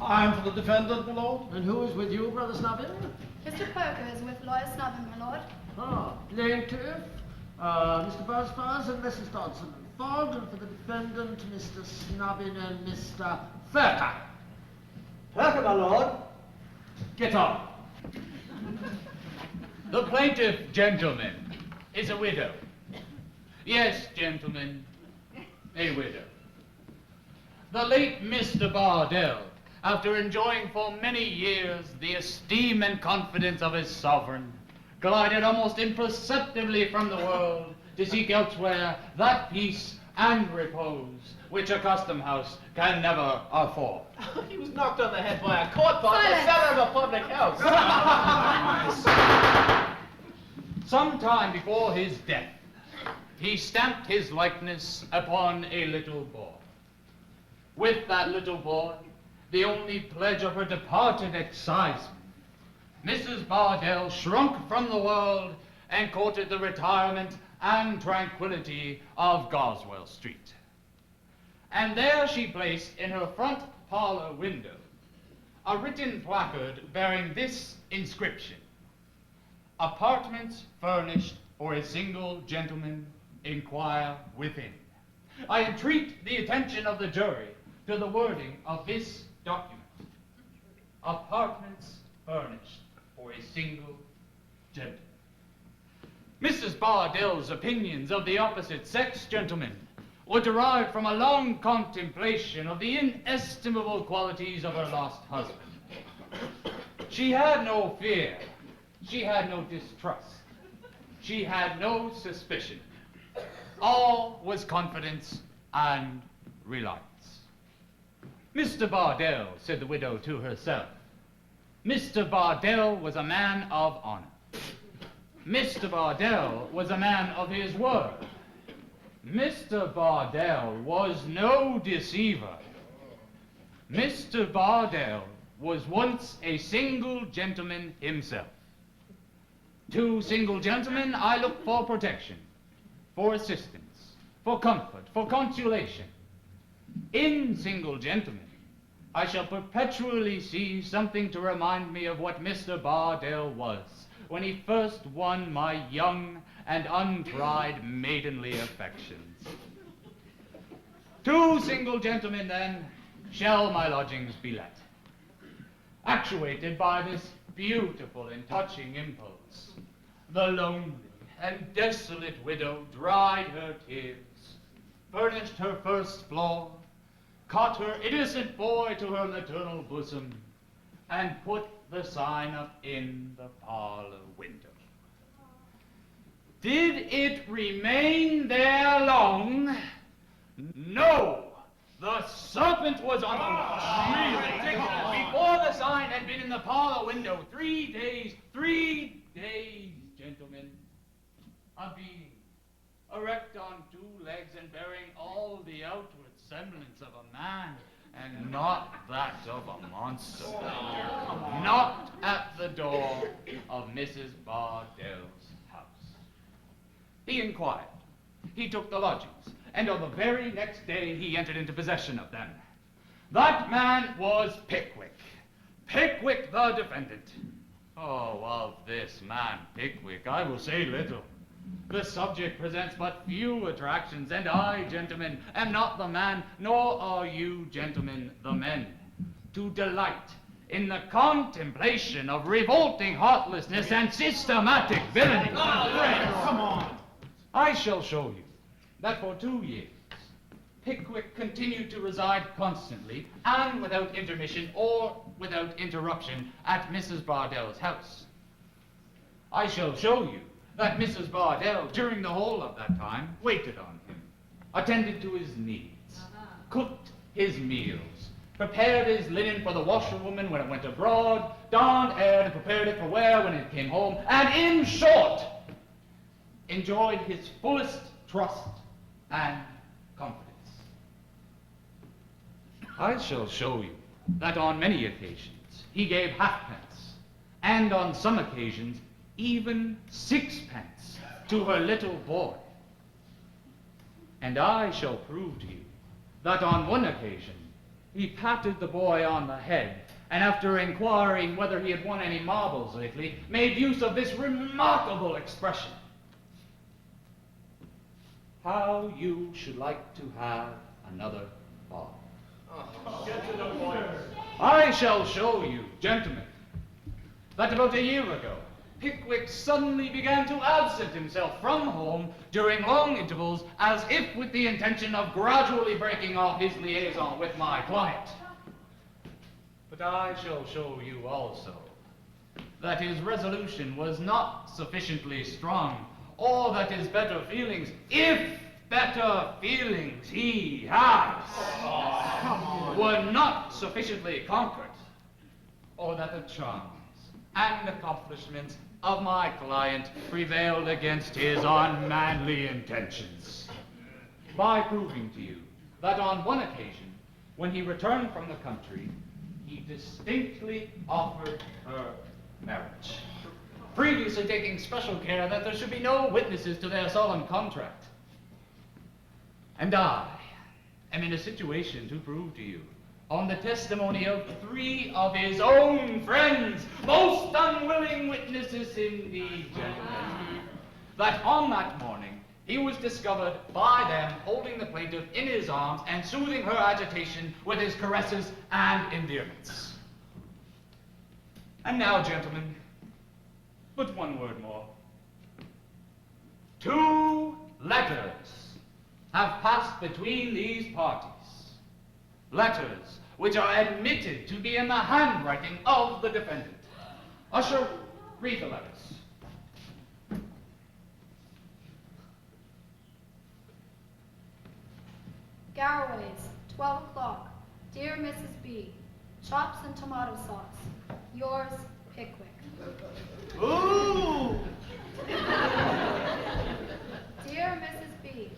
I'm for the defendant, my lord. And who is with you, Brother Snubbin? Mr. Perker is with Lawyer Snubbin, my lord. Ah, plaintiff, Mr. Buzfuz and Mrs. Dodson. Fogg, and for the defendant, Mr. Snubbin and Mr. Perker. Perker, my lord. Get on. The plaintiff, gentlemen, is a widow. Yes, gentlemen, a widow. The late Mr. Bardell, after enjoying for many years the esteem and confidence of his sovereign, glided almost imperceptibly from the world to seek elsewhere that peace and repose which a custom house can never afford. He was knocked on the head by a quart pot in the cellar of a public house. Some time before his death, he stamped his likeness upon a little boy. With that little boy, the only pledge of her departed exciseman, Mrs. Bardell shrunk from the world and courted the retirement and tranquility of Goswell Street. And there she placed in her front parlor window a written placard bearing this inscription: "Apartments furnished for a single gentleman, inquire within." I entreat the attention of the jury to the wording of this document. Apartments furnished for a single gentleman. Mrs. Bardell's opinions of the opposite sex, gentlemen, were derived from a long contemplation of the inestimable qualities of her lost husband. She had no fear. She had no distrust. She had no suspicion. All was confidence and reliance. Mr. Bardell, said the widow to herself, Mr. Bardell was a man of honor. Mr. Bardell was a man of his word. Mr. Bardell was no deceiver. Mr. Bardell was once a single gentleman himself. To single gentlemen I look for protection, for assistance, for comfort, for consolation. In single gentlemen, I shall perpetually see something to remind me of what Mr. Bardell was when he first won my young and untried maidenly affections. To single gentlemen, then, shall my lodgings be let. Actuated by this beautiful and touching impulse, the lonely and desolate widow dried her tears, furnished her first floor, caught her innocent boy to her maternal bosom, and put the sign up in the parlor window. Did it remain there long? No! The serpent was on the watch. Before the sign had been in the parlor window 3 days, gentlemen, a being, erect on 2 legs and bearing all the outward semblance of a man, and not that of a monster, knocked at the door of Mrs. Bardell's house. He inquired. He took the lodgings, and on the very next day he entered into possession of them. That man was Pickwick. Pickwick the defendant. Oh, of this man, Pickwick, I will say little. The subject presents but few attractions, and I, gentlemen, am not the man, nor are you, gentlemen, the men, to delight in the contemplation of revolting heartlessness and systematic villainy. Come on. I shall show you that for 2 years, Pickwick continued to reside constantly and without intermission or without interruption at Mrs. Bardell's house. I shall show you that Mrs. Bardell, during the whole of that time, waited on him, attended to his needs, cooked his meals, prepared his linen for the washerwoman when it went abroad, darned, aired, and prepared it for wear when it came home, and in short, enjoyed his fullest trust and confidence. I shall show you that on many occasions he gave halfpence, and on some occasions even 6pence to her little boy. And I shall prove to you that on one occasion He patted the boy on the head, and after inquiring whether he had won any marbles lately, made use of this remarkable expression. How you should like to have another father. Get to the point. I shall show you, gentlemen, that about a year ago, Pickwick suddenly began to absent himself from home during long intervals as if with the intention of gradually breaking off his liaison with my client. But I shall show you also that his resolution was not sufficiently strong, or that his better feelings, if better feelings he has, were not sufficiently conquered, or that the charms and accomplishments of my client prevailed against his unmanly intentions, by proving to you that on one occasion, when he returned from the country, he distinctly offered her marriage, previously taking special care that there should be no witnesses to their solemn contract. And I am in a situation to prove to you, on the testimony of 3 of his own friends, most unwilling witnesses indeed, gentlemen, that on that morning he was discovered by them holding the plaintiff in his arms and soothing her agitation with his caresses and endearments. And now, gentlemen, but one word more. 2 letters have passed between these parties. Letters which are admitted to be in the handwriting of the defendant. Usher, read the letters. Garraway's, 12 o'clock. Dear Mrs. B, chops and tomato sauce. Yours, Pickwick. Ooh! Dear Mrs. B,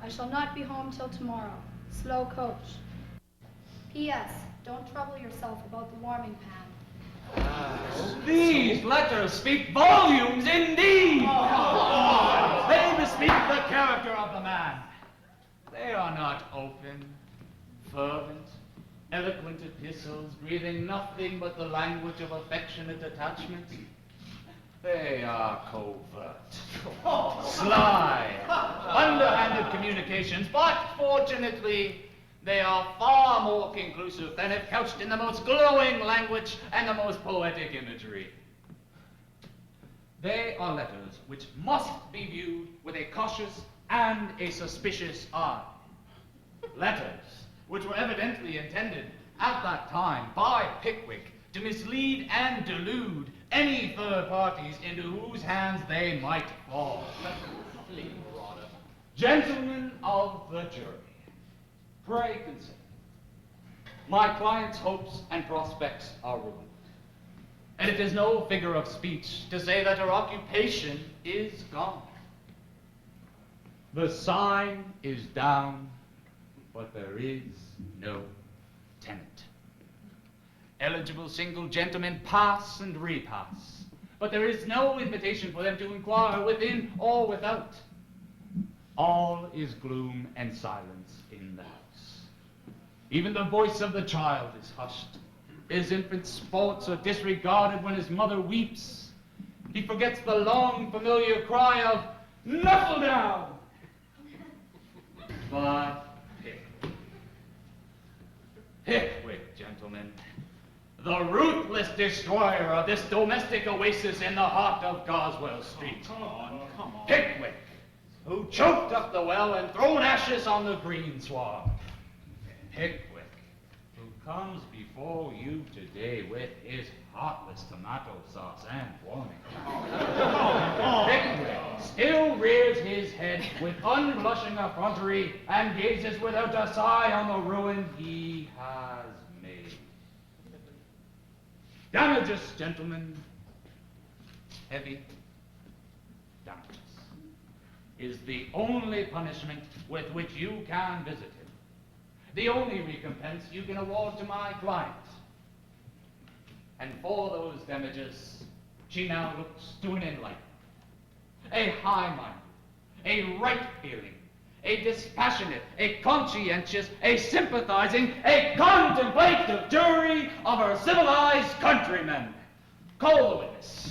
I shall not be home till tomorrow. Slow coach. P.S. Don't trouble yourself about the warming pan. These letters speak volumes indeed. They bespeak the character of the man. They are not open, fervent, eloquent epistles breathing nothing but the language of affectionate attachment. They are covert, sly, underhanded communications, but fortunately, they are far more conclusive than if couched in the most glowing language and the most poetic imagery. They are letters which must be viewed with a cautious and a suspicious eye. Letters which were evidently intended at that time by Pickwick to mislead and delude any third parties into whose hands they might fall. Gentlemen of the jury, pray consider. My client's hopes and prospects are ruined. And it is no figure of speech to say that her occupation is gone. The sign is down, but there is no tenant. Eligible single gentlemen pass and repass, but there is no invitation for them to inquire within or without. All is gloom and silence in the house. Even the voice of the child is hushed. His infant sports are disregarded when his mother weeps. He forgets the long familiar cry of, "Knuckle down!" But Pickwick, gentlemen, the ruthless destroyer of this domestic oasis in the heart of Goswell Street. Come on. Pickwick, who choked up the well and thrown ashes on the greensward. Pickwick, who comes before you today with his heartless tomato sauce and warning. Pickwick still rears his head with unblushing effrontery and gazes without a sigh on the ruin he has made. Damages, gentlemen, heavy damages, is the only punishment with which you can visit him, the only recompense you can award to my client. And for those damages, she now looks to an enlightenment, a high-minded, a right-feeling, a dispassionate, a conscientious, a sympathizing, a contemplative jury of our civilized countrymen. Call the witness.